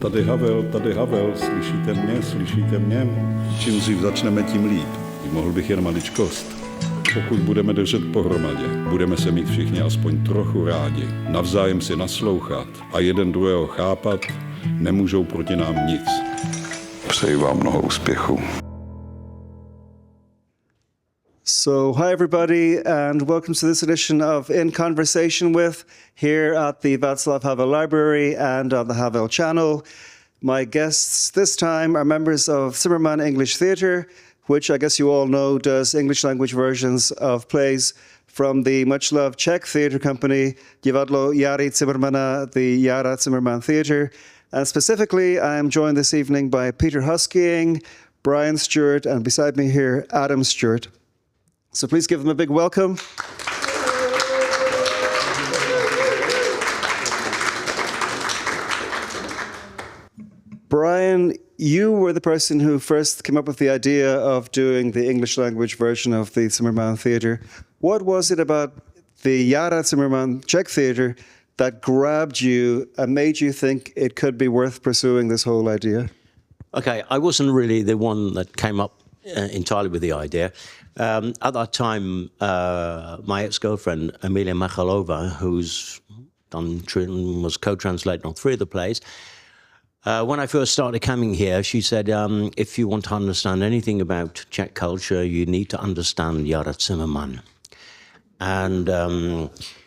Tady Havel, slyšíte mě? Čím dřív začneme, tím líp. Mohl bych jen maličkost. Pokud budeme držet pohromadě, budeme se mít všichni aspoň trochu rádi, navzájem si naslouchat a jeden druhého chápat, nemůžou proti nám nic. Přeji vám mnoho úspěchů. So, hi everybody, and welcome to this edition of In Conversation With, here at the Václav Havel Library and on the Havel channel. My guests this time are members of Cimrman English Theatre, which I guess you all know does English language versions of plays from the much-loved Czech theatre company Divadlo Járy Cimrmana, the Jára Cimrman Theatre. And specifically, I am joined this evening by Peter Hosking, Brian Stewart, and beside me here, Adam Stewart. So please give them a big welcome. Brian, you were the person who first came up with the idea of doing the English language version of the Cimrman Theatre. What was it about the Jára Cimrman Czech Theatre that grabbed you and made you think it could be worth pursuing this whole idea? Okay, I wasn't really the one that came up entirely with the idea. At that time, my ex-girlfriend, Emilia Machalova, was co-translating on 3 of the plays. When I first started coming here, she said, if you want to understand anything about Czech culture, you need to understand Jára Cimrman. And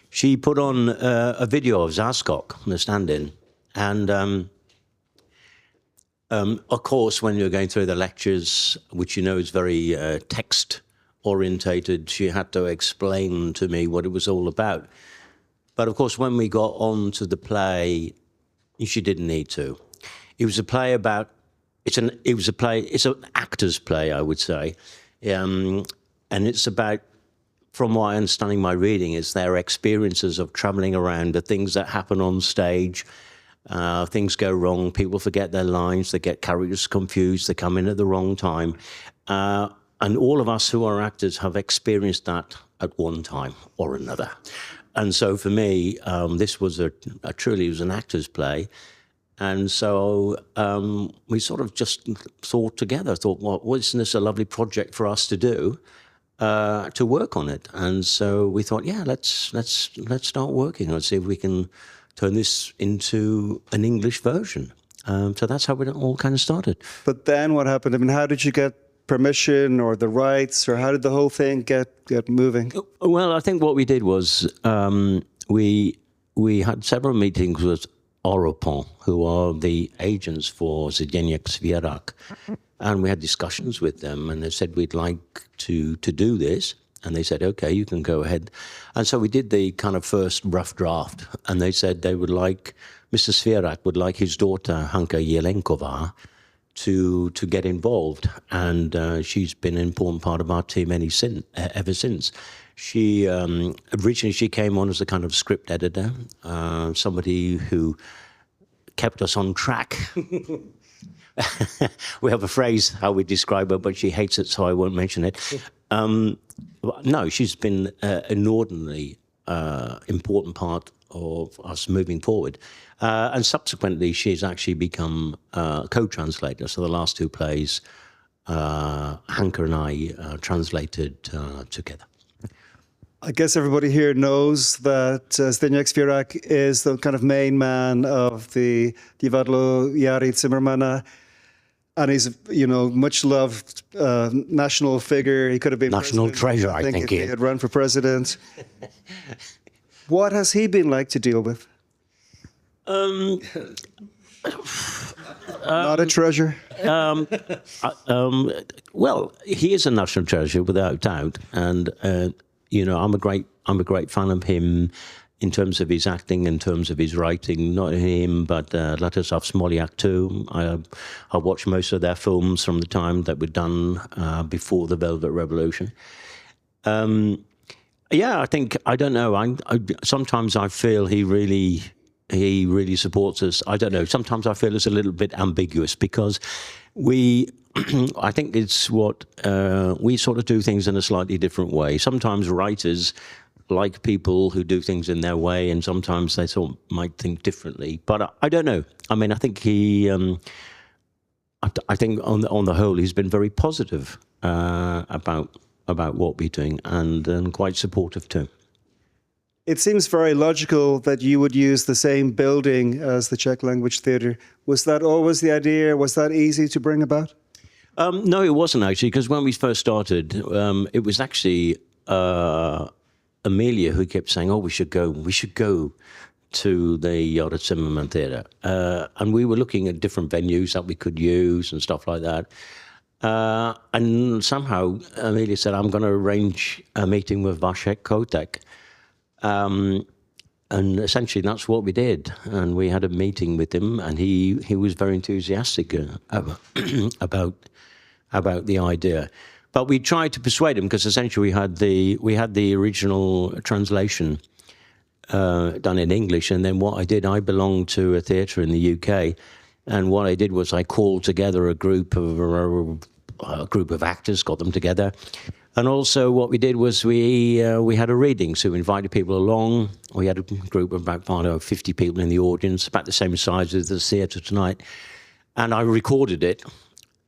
she put on a video of Záskok, the stand-in. And of course, when you're going through the lectures, which you know is very text-orientated, she had to explain to me what it was all about. But of course, when we got on to the play, she didn't need to. It was a play about, it's an actor's play, I would say. And it's about, from my understanding, my reading, is their experiences of traveling around, the things that happen on stage. Things go wrong, people forget their lines, they get characters confused, they come in at the wrong time. And all of us who are actors have experienced that at one time or another. And so for me, this was truly was an actor's play. And so we sort of just thought, well, isn't this a lovely project for us to do, to work on it? And so we thought, yeah, let's start working on it, see if we can turn this into an English version. So that's how it all kind of started. But then what happened? I mean, how did you get permission or the rights, or how did the whole thing get moving? Well, I think what we did was we had several meetings with Europol, who are the agents for Zdeněk Svěrák. And we had discussions with them, and they said, we'd like to do this. And they said, okay, you can go ahead. And so we did the kind of first rough draft. And they said they would like, Mr. Svěrák would like his daughter, Hanka Jelenková, to get involved. And she's been an important part of our team ever since. She originally she came on as a kind of script editor, somebody who kept us on track. We have a phrase how we describe her, but she hates it, so I won't mention it. No, she's been an inordinately important part of us moving forward. And subsequently, she's actually become co-translator. So the last 2 plays, Hanka and I translated together. I guess everybody here knows that Zdeněk Svěrák is the kind of main man of the Divadlo Járy Cimrmana. And he's, much loved national figure. He could have been national treasure, I think. If he had run for president. What has he been like to deal with? Not a treasure. Well, he is a national treasure without doubt, and I'm a great fan of him. In terms of his acting, in terms of his writing, not him, but Ladislav Smolyak too. I watched most of their films from the time that were done before the Velvet Revolution. Yeah, I don't know. Sometimes I feel he really supports us. I don't know. Sometimes I feel it's a little bit ambiguous because I think it's what we sort of do things in a slightly different way. Sometimes writers like people who do things in their way, and sometimes they might think differently. But I don't know. I mean, I think I think on the whole, he's been very positive about what we're doing, and quite supportive too. It seems very logical that you would use the same building as the Czech language theatre. Was that always the idea? Was that easy to bring about? No, it wasn't actually, because when we first started, it was actually Amelia who kept saying, "Oh, we should go to the Járy Cimrmana Theatre," and we were looking at different venues that we could use and stuff like that. And somehow Amelia said, "I'm going to arrange a meeting with Vašek Kotek." And essentially that's what we did. And we had a meeting with him, and he was very enthusiastic about the idea. But we tried to persuade him, because essentially we had the original translation done in English. And then what I did, I belonged to a theatre in the UK, and what I did was I called together a group of actors, got them together. And also what we did was we had a reading, so we invited people along. We had a group of about 50 people in the audience, about the same size as the theatre tonight. And I recorded it.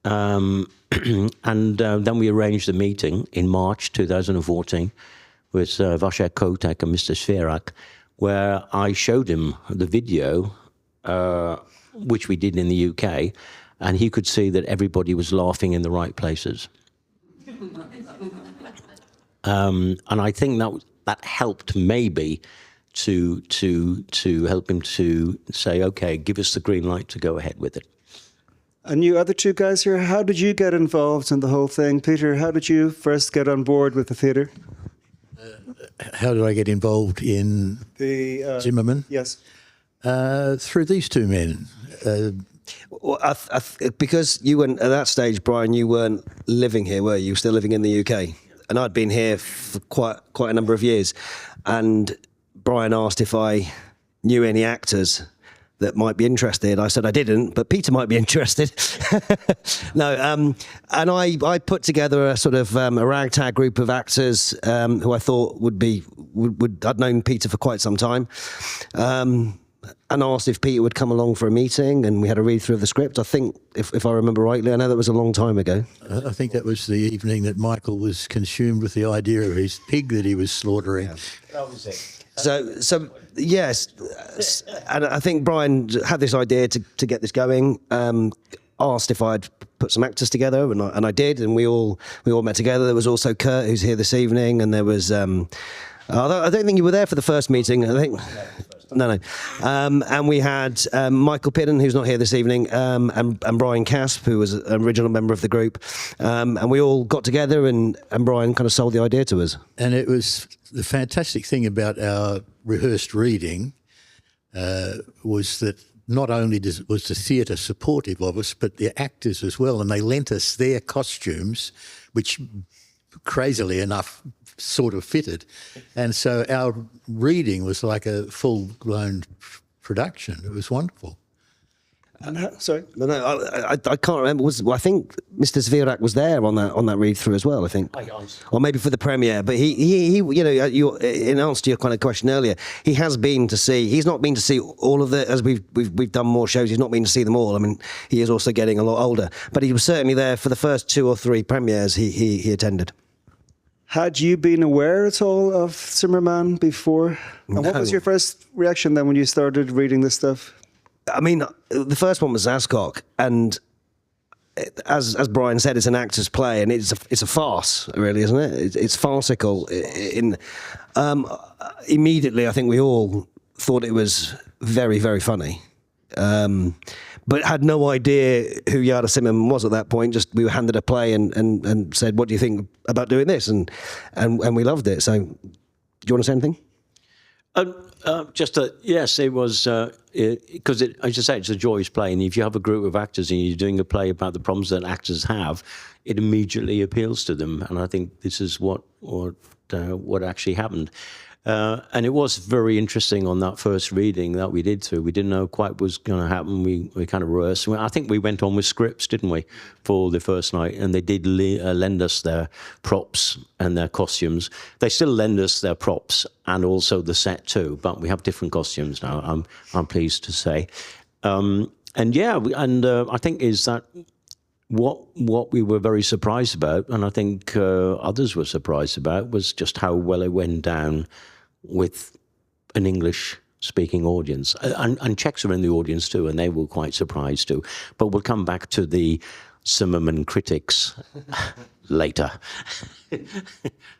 And then we arranged a meeting in March 2014 with Vašek Kotek and Mr. Svěrak, where I showed him the video, which we did in the UK, and he could see that everybody was laughing in the right places. And I think that helped maybe to help him to say, okay, give us the green light to go ahead with it. And you other two guys here, how did you get involved in the whole thing? Peter, how did you first get on board with the theatre? How did I get involved in Cimrman? Yes. Through these two men. Well, because you weren't, at that stage, Brian, you weren't living here, were you? You were still living in the UK. And I'd been here for quite a number of years. And Brian asked if I knew any actors that might be interested. I said I didn't, but Peter might be interested. No, and I put together a sort of a ragtag group of actors who I thought I'd known Peter for quite some time, and asked if Peter would come along for a meeting, and we had a read through of the script. I think, if I remember rightly, I know that was a long time ago. I think that was the evening that Michael was consumed with the idea of his pig that he was slaughtering. Yeah. That was it. So yes, and I think Brian had this idea to get this going. Asked if I'd put some actors together, and I did, and we all met together. There was also Kurt, who's here this evening, and there was I don't think you were there for the first meeting. I think no. And we had Michael Pidden, who's not here this evening, and Brian Casp, who was an original member of the group, and we all got together, and Brian kind of sold the idea to us. And it was the fantastic thing about our rehearsed reading was that not only was the theatre supportive of us, but the actors as well, and they lent us their costumes, which, crazily enough, sort of fitted. And so our reading was like a full-blown production. It was wonderful. And sorry? No, I can't remember. I think Mr. Svěrak was there on that read through as well, I think, or maybe for the premiere. But he you know, in answer to your kind of question earlier, he has been to see. He's not been to see all of the, as we've done more shows. He's not been to see them all. I mean, he is also getting a lot older, but he was certainly there for the first 2 or 3 premieres he attended. Had you been aware at all of Cimrman before? And what was your first reaction then when you started reading this stuff? I mean, the first one was Ascot, and as Brian said, it's an actor's play, and it's a farce, really, isn't it? It's farcical. Immediately, I think we all thought it was very, very funny, but had no idea who Járy Cimrmana was at that point. Just we were handed a play and said, "What do you think about doing this?" And we loved it. So, do you want to say anything? Yes, it was, because as you say, it's a joyous play, and if you have a group of actors and you're doing a play about the problems that actors have, it immediately appeals to them, and I think this is what actually happened. And it was very interesting on that first reading that we did too. We didn't know quite what was going to happen. We kind of rehearsed. I think we went on with scripts, didn't we, for the first night? And they did lend us their props and their costumes. They still lend us their props and also the set too, but we have different costumes now, I'm pleased to say. And yeah, I think is that what we were very surprised about, and I think others were surprised about, was just how well it went down with an English-speaking audience. And Czechs are in the audience too, and they were quite surprised too. But we'll come back to the Cimrman critics later.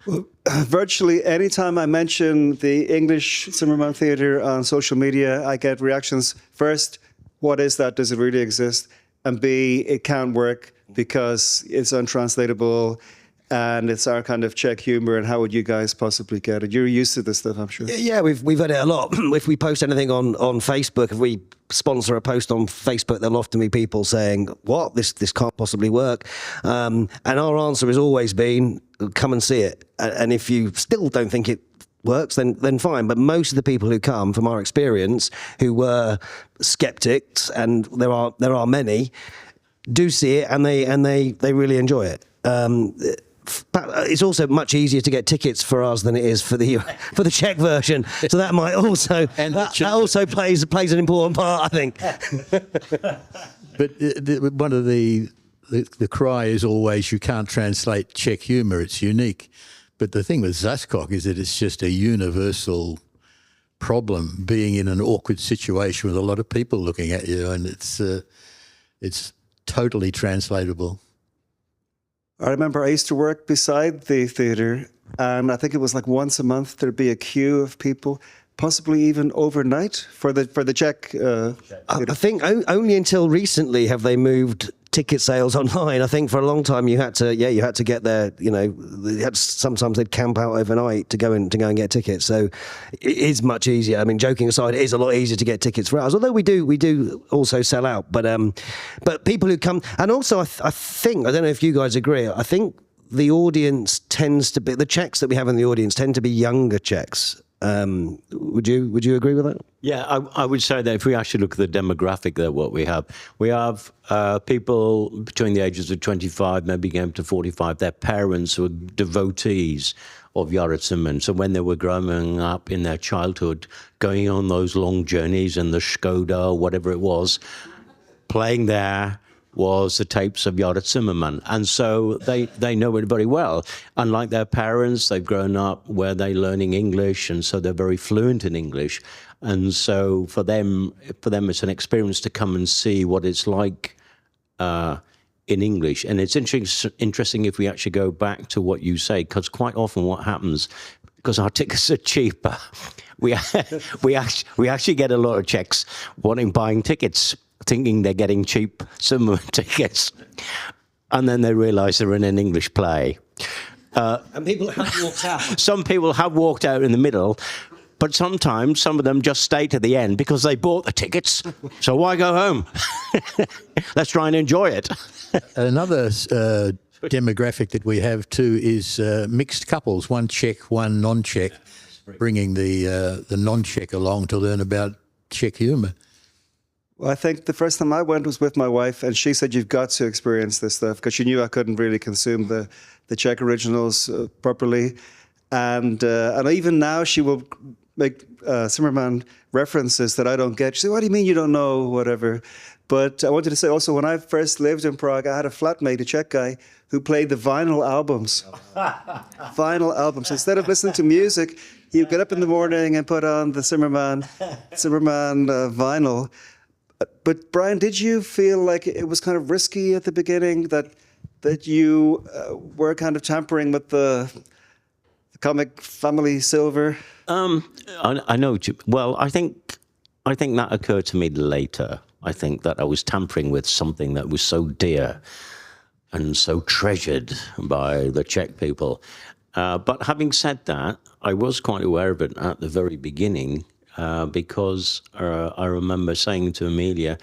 Well, virtually any time I mention the English Cimrman Theatre on social media, I get reactions. First, what is that? Does it really exist? And B, it can't work because it's untranslatable and it's our kind of Czech humour, and how would you guys possibly get it? You're used to this stuff, I'm sure. Yeah, we've had it a lot. If we post anything on Facebook, if we sponsor a post on Facebook, there'll often be people saying, what, this can't possibly work. And our answer has always been, come and see it. And if you still don't think it works, then fine. But most of the people who come, from our experience, who were skeptics, and there are many, do see it and they really enjoy it. It's also much easier to get tickets for us than it is for the Czech version. So that might also that also plays an important part, I think. But one of the cry is always, you can't translate Czech humour, it's unique. But the thing with Zaskok is that it's just a universal problem, being in an awkward situation with a lot of people looking at you, and it's totally translatable. I remember I used to work beside the theatre, and I think it was like once a month there'd be a queue of people, possibly even overnight for the Czech. I think only until recently have they moved ticket sales online. I think for a long time you had to get there. You know, sometimes they'd camp out overnight to go and get tickets. So it is much easier. I mean, joking aside, it is a lot easier to get tickets for us. Although we do also sell out. But people who come, and also I think, I don't know if you guys agree, I think the audience tends to be, the Czechs that we have in the audience tend to be younger Czechs. Would you agree with that? Yeah, I would say that if we actually look at the demographic that what we have people between the ages of 25, maybe going to 45, their parents were devotees of Járy Cimrmana. So when they were growing up in their childhood, going on those long journeys in the Skoda or whatever it was, playing there was the tapes of Járy Cimrmana. And so they know it very well. Unlike their parents, they've grown up where they're learning English, and so they're very fluent in English. And so for them it's an experience to come and see what it's like in English. And it's interesting if we actually go back to what you say, because quite often what happens, because our tickets are cheaper, we actually get a lot of Czechs buying tickets, thinking they're getting cheap Cimrman tickets, and then they realise they're in an English play. And people have walked out. Some people have walked out in the middle, but sometimes some of them just stay to the end because they bought the tickets. So why go home? Let's try and enjoy it. Another demographic that we have too is mixed couples, one Czech, one non-Czech, bringing the non-Czech along to learn about Czech humour. Well, I think the first time I went was with my wife, and she said, you've got to experience this stuff, because she knew I couldn't really consume the Czech originals properly. And even now she will make Cimrman references that I don't get. She said, what do you mean you don't know, whatever? But I wanted to say also, when I first lived in Prague, I had a flatmate, a Czech guy, who played the vinyl albums. Vinyl albums. Instead of listening to music, he would get up in the morning and put on the Cimrman vinyl. But Brian, did you feel like it was kind of risky at the beginning, that you were kind of tampering with the comic family silver? I know. Well, I think that occurred to me later. I think that I was tampering with something that was so dear and so treasured by the Czech people. But having said that, I was quite aware of it at the very beginning. Because I remember saying to Amelia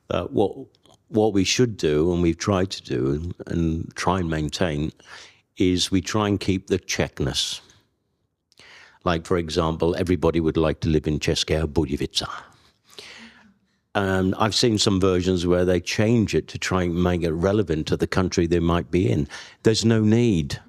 that what we should do, and we've tried to do and try and maintain, is we try and keep the Czechness. Like, for example, everybody would like to live in České republiky. I've seen some versions where they change it to try and make it relevant to the country they might be in. There's no need,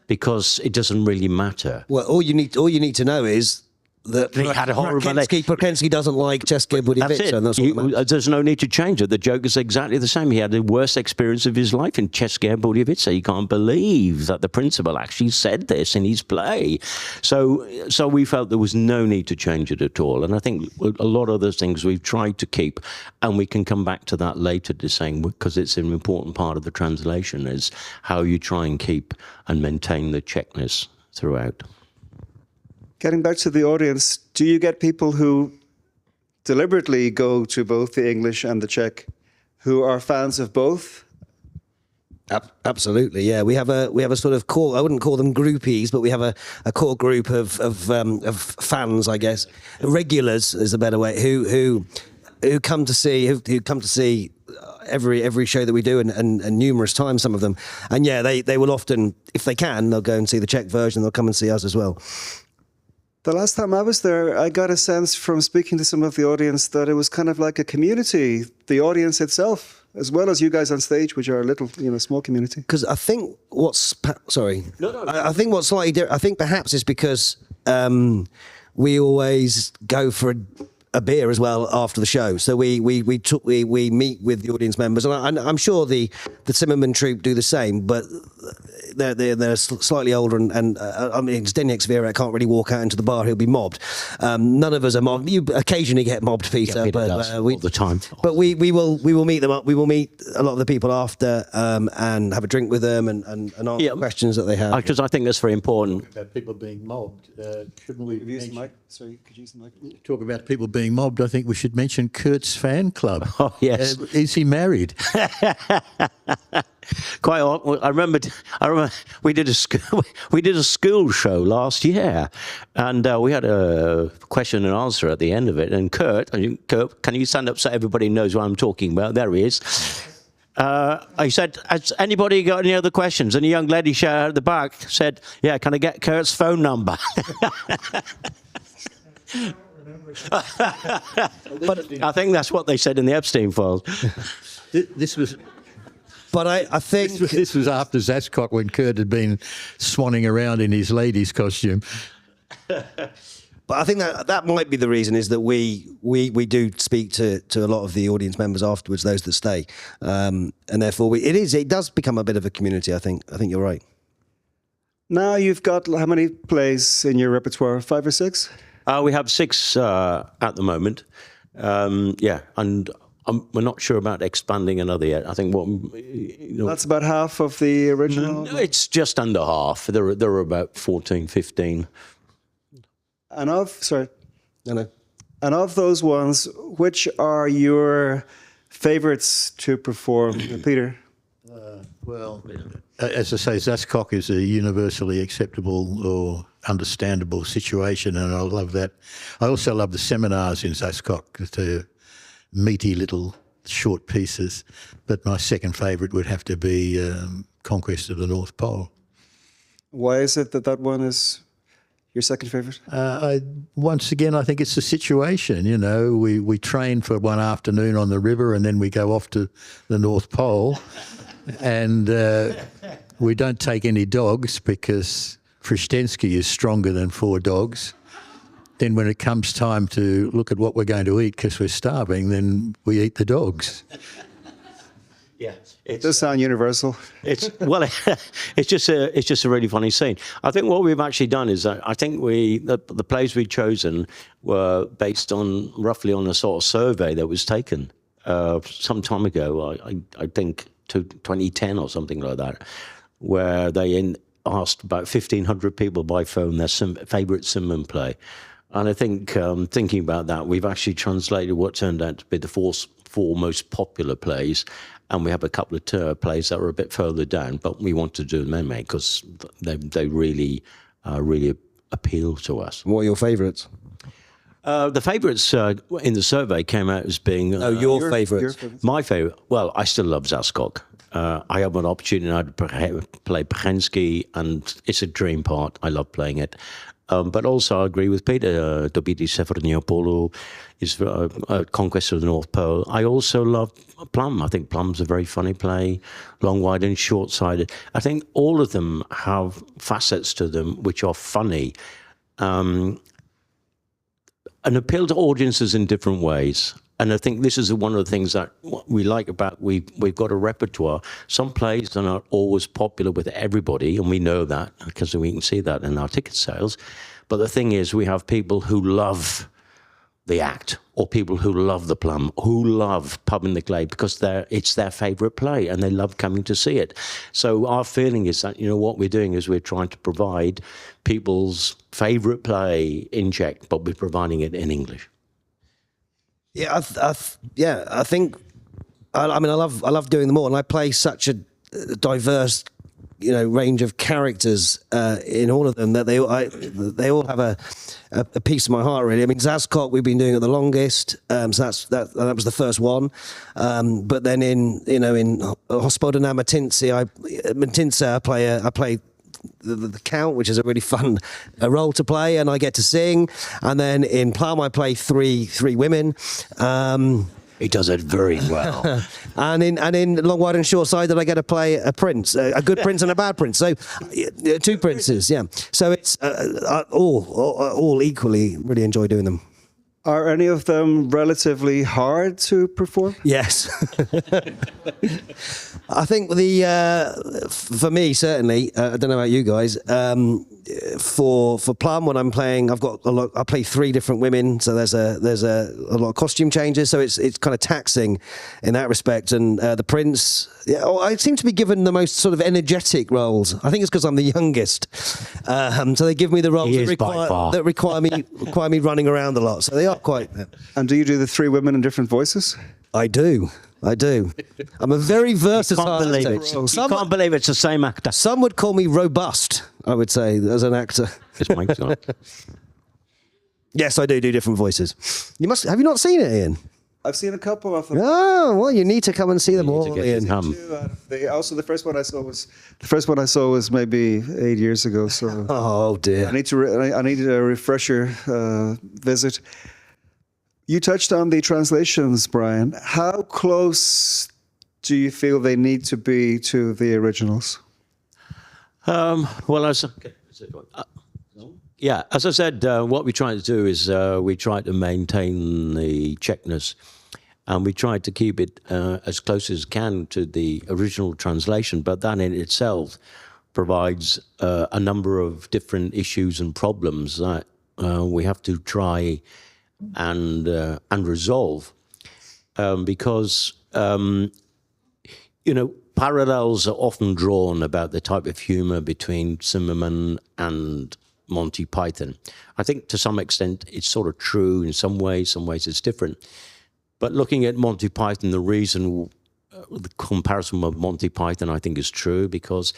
because it doesn't really matter. Well, all you need to know is that They had a horrible- Prakensky doesn't like České republiky, That's it. and that's what matters. There's no need to change it. The joke is exactly the same. He had the worst experience of his life in České republiky. You can't believe that the principal actually said this in his play. So we felt there was no need to change it at all. And I think a lot of those things we've tried to keep, and we can come back to that later, to saying, because it's an important part of the translation, is how you try and keep and maintain the Czechness throughout. Getting back to the audience, do you get people who deliberately go to both the English and the Czech, who are fans of both? Absolutely, yeah. We have a sort of core. I wouldn't call them groupies, but we have a core group of fans, I guess. Regulars is a better way. Who come to see every show that we do, and numerous times, some of them. And yeah, they will often, if they can, they'll go and see the Czech version. They'll come and see us as well. The last time I was there, I got a sense from speaking to some of the audience that it was kind of like a community, the audience itself, as well as you guys on stage, which are a little, small community. Because I think I think what's slightly different, I think perhaps is because we always go for a beer as well after the show. So we meet with the audience members, and I'm sure the Cimrman troupe do the same, but they're slightly older, and I mean, Zdeněk Svěrák can't really walk out into the bar; he'll be mobbed. None of us are mobbed. You occasionally get mobbed, Peter, but all the time. But we will meet them up. We will meet a lot of the people after and have a drink with them and answer questions that they have. Because I think that's very important. About people being mobbed, shouldn't we Use the mention- mic. Sorry, could you use the mic? talk about people being mobbed? I think we should mention Kurt's fan club. Oh, yes. Is he married? Quite often, I remember we did a school show last year, and we had a question and answer at the end of it. And Kurt, can you stand up so everybody knows what I'm talking about? There he is. I said, has anybody got any other questions? And a young lady shouted out at the back, said, yeah, can I get Kurt's phone number? But I think that's what they said in the Epstein files. This was But I think this was after Zascock, when Kurt had been swanning around in his lady's costume. But I think that might be the reason, is that we do speak to a lot of the audience members afterwards, those that stay, and therefore it does become a bit of a community. I think you're right. Now you've got how many plays in your repertoire? 5 or 6? We have 6 at the moment. And we're not sure about expanding another yet. I think That's about half of the original. No, it's just under half. There are about 14, 15. And No. And of those ones, which are your favorites to perform, Peter? Well, as I say, Zascock is a universally acceptable or understandable situation, and I love that. I also love the seminars in Zascock, the meaty little short pieces. But my second favourite would have to be Conquest of the North Pole. Why is it that one is your second favourite? Once again, I think it's the situation. We train for one afternoon on the river, and then we go off to the North Pole. And we don't take any dogs because Prezidentské is stronger than 4 dogs. Then when it comes time to look at what we're going to eat because we're starving, then we eat the dogs. Yeah, It does sound universal. it's just a really funny scene. I think what we've actually done is I think the plays we've chosen were based on roughly on a sort of survey that was taken some time ago. I think 2010 or something like that, where they asked about 1,500 people by phone their favourite Cimrman play. And I think, thinking about that, we've actually translated what turned out to be the 4 most popular plays, and we have a couple of plays that are a bit further down, but we want to do them anyway because they really appeal to us. What are your favourites? The favourites in the survey came out as being... your favourites. My favourite? Well, I still love Zascock. I have an opportunity now to play Prezidentské, and it's a dream part. I love playing it. But also I agree with Peter, Dobiti Severniopolu is Conquest of the North Pole. I also love Plum. I think Plum's a very funny play, long, wide and short-sided. I think all of them have facets to them which are funny and appeal to audiences in different ways. And I think this is one of the things that we like about, we've got a repertoire. Some plays are not always popular with everybody, and we know that because we can see that in our ticket sales. But the thing is, we have people who love the act, or people who love the Plum, who love Pub in the Glade because it's their favourite play and they love coming to see it. So our feeling is that, what we're doing is we're trying to provide people's favourite play in Czech, but we're providing it in English. Yeah, I think. I mean, I love doing them all, and I play such a diverse, range of characters in all of them that they all have a piece of my heart, really. I mean, Zazkot we've been doing it the longest, so that was the first one. But then in Hospodina Matince, I play the Count, which is a really fun role to play, and I get to sing. And then in Plum, I play three women. He does it very well. and in Long, Wide and Short-Sided, I get to play a prince, a good prince and a bad prince. So two princes, yeah. So it's all equally really enjoy doing them. Are any of them relatively hard to perform? Yes. I think for me, certainly, I don't know about you guys, for Plum, when I'm playing, I play three different women, so there's a lot of costume changes, so it's kind of taxing in that respect. And the Prince, I seem to be given the most sort of energetic roles. I think it's because I'm the youngest, so they give me the roles that require me running around a lot. So they are quite. And do you do the three women in different voices? I do. I'm a very versatile actor. You can't believe it's the same actor. Some would call me robust, I would say, as an actor. It's Mike's on. Yes, I do different voices. Have you not seen it, Ian? I've seen a couple of them. Oh, well, you need to come and see them all, Ian. Also, the first one I saw was maybe 8 years ago. So oh dear, I need a refresher visit. You touched on the translations, Brian. How close do you feel they need to be to the originals? Well, as I said, what we try to do is we try to maintain the Czechness, and we try to keep it as close as can to the original translation. But that in itself provides a number of different issues and problems that we have to try and resolve, because parallels are often drawn about the type of humour between Cimrman and Monty Python. I think to some extent it's sort of true in some ways it's different. But looking at Monty Python, the comparison with Monty Python I think is true, because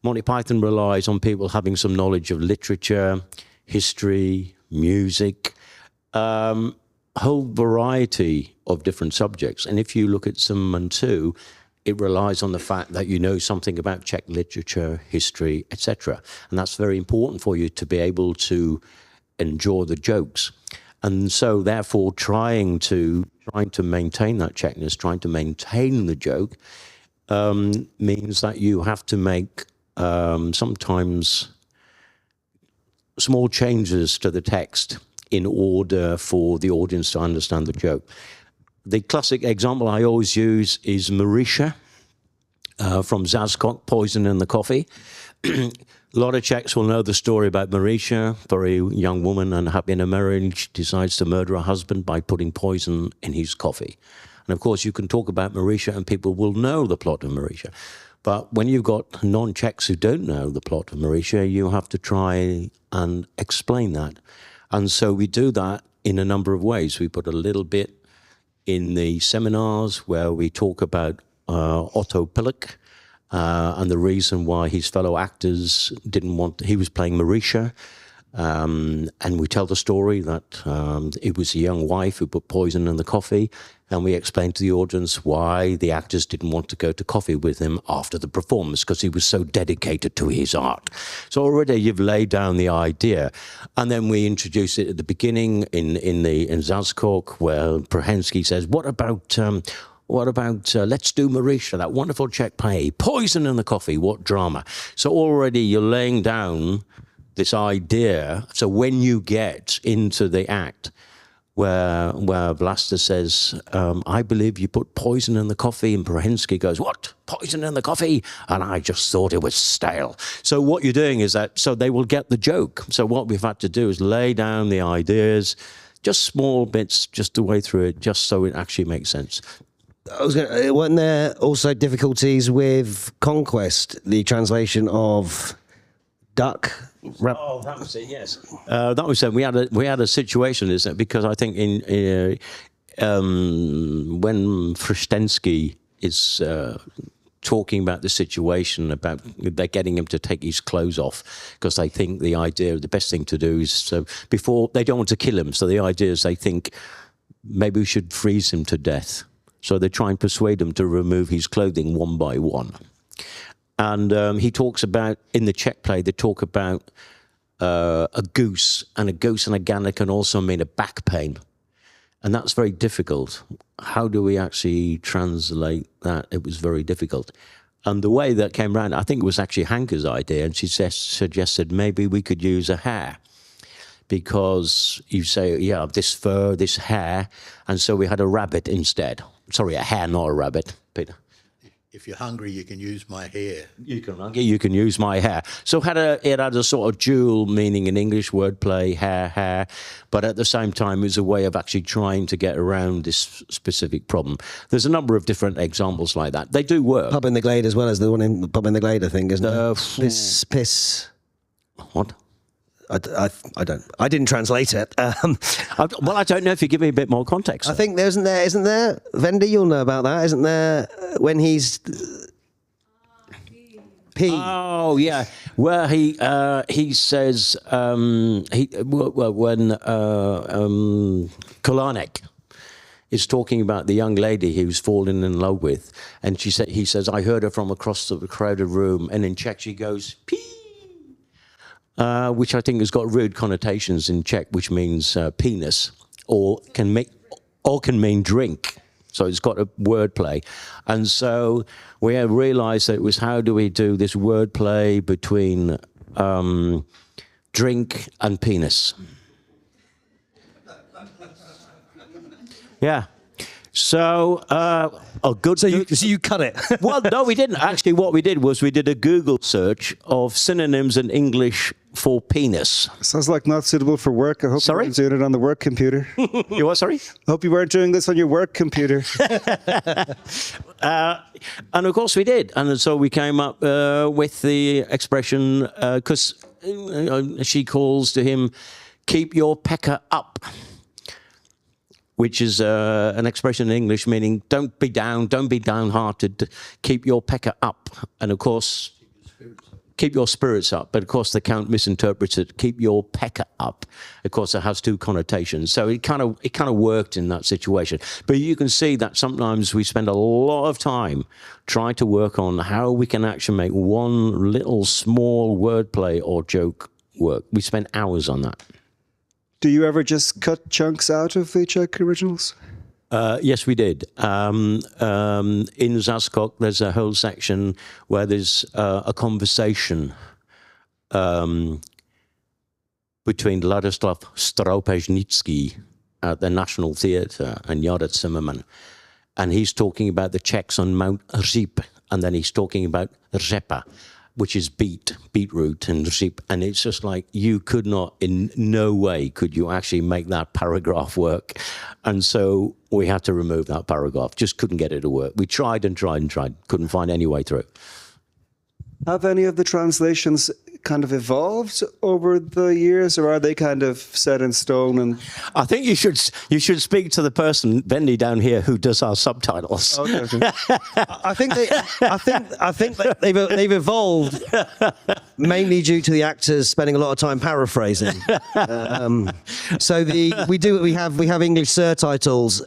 Monty Python relies on people having some knowledge of literature, history, music, whole variety of different subjects. And if you look at Cimrman too, it relies on the fact that you know something about Czech literature, history, etc. And that's very important for you to be able to enjoy the jokes. And so therefore trying to maintain that Czechness, trying to maintain the joke, means that you have to make sometimes small changes to the text in order for the audience to understand the joke. The classic example I always use is Marisha from Zazkot, Poison in the Coffee. A lot of Czechs will know the story about Marisha, very young woman, unhappy in a marriage, decides to murder her husband by putting poison in his coffee. And of course, you can talk about Marisha and people will know the plot of Marisha. But when you've got non-Czechs who don't know the plot of Marisha, you have to try and explain that. And so we do that in a number of ways. We put a little bit in the seminars where we talk about Otto Pilek and the reason why his fellow actors he was playing Marisha. And we tell the story that it was a young wife who put poison in the coffee. And we explained to the audience why the actors didn't want to go to coffee with him after the performance, because he was so dedicated to his art. So already you've laid down the idea. And then we introduce it at the beginning in Záskok, where Prahensky says, what about Let's Do Marisha, that wonderful Czech play, Poison in the Coffee, what drama. So already you're laying down this idea. So when you get into the act, where Vlasta says, I believe you put poison in the coffee, and Prahensky goes, what? Poison in the coffee? And I just thought it was stale. So what you're doing is that, so they will get the joke. So what we've had to do is lay down the ideas, just small bits, just the way through it, just so it actually makes sense. Weren't there also difficulties with Conquest, the translation of Duck? Oh, that was it. Yes, that was it. We had a situation, isn't it? Because I think when Frstensky is talking about the situation, about they're getting him to take his clothes off because they think the best thing to do is before they don't want to kill him. So the idea is they think maybe we should freeze him to death. So they try and persuade him to remove his clothing one by one. And he talks about, in the Czech play, they talk about a goose and a gander can also mean a back pain. And that's very difficult. How do we actually translate that? It was very difficult. And the way that came around, I think it was actually Hanka's idea, and she suggested maybe we could use a hare. Because you say, yeah, this fur, this hair, and so we had a rabbit instead. Sorry, a hare, not a rabbit, Peter. If you're hungry, you can use my hair. You can use my hair. So it had a sort of dual meaning in English, wordplay, hair, but at the same time, it was a way of actually trying to get around this specific problem. There's a number of different examples like that. They do work. Pub in the Glade as well as the one in the Pub in the Glade, I think, isn't it? Piss. What? I didn't translate it. Well, I don't know if you give me a bit more context. I think isn't there, Vendi, you'll know about that, isn't there, when he's P. Oh, yeah. Where he says, when Kolanek is talking about the young lady he was falling in love with, and he says, I heard her from across the crowded room, and in Czech she goes, P. Which I think has got rude connotations in Czech, which means penis, or can mean drink. So it's got a wordplay. And so we realised that it was how do we do this wordplay between drink and penis. Yeah. So, So you cut it? Well, no, we didn't. Actually, what we did was we did a Google search of synonyms in English for penis. Sounds like not suitable for work. I hope you weren't doing it on the work computer. You what, sorry? I hope you weren't doing this on your work computer. And of course we did. And so we came up with the expression, because she calls to him, keep your pecker up. Which is an expression in English meaning don't be downhearted, keep your pecker up. And of course, keep your spirits up. But of course, the Count misinterprets it, keep your pecker up. Of course, it has two connotations. So it kind of worked in that situation. But you can see that sometimes we spend a lot of time trying to work on how we can actually make one little small wordplay or joke work. We spend hours on that. Do you ever just cut chunks out of the Czech originals? Yes, we did. In Záskok, there's a whole section where there's a conversation between Ladislav Stroupežnický at the National Theatre and Járy Cimrmana. And he's talking about the Czechs on Mount Říp, and then he's talking about řepa, which is beetroot and sheep. And it's just like, you could not, in no way could you actually make that paragraph work. And so we had to remove that paragraph, just couldn't get it to work. We tried and tried and tried, couldn't find any way through. Have any of the translations kind of evolved over the years, or are they kind of set in stone? And I think you should speak to the person, Bendy, down here, who does our subtitles. okay. I think they've evolved mainly due to the actors spending a lot of time paraphrasing. So we have English surtitles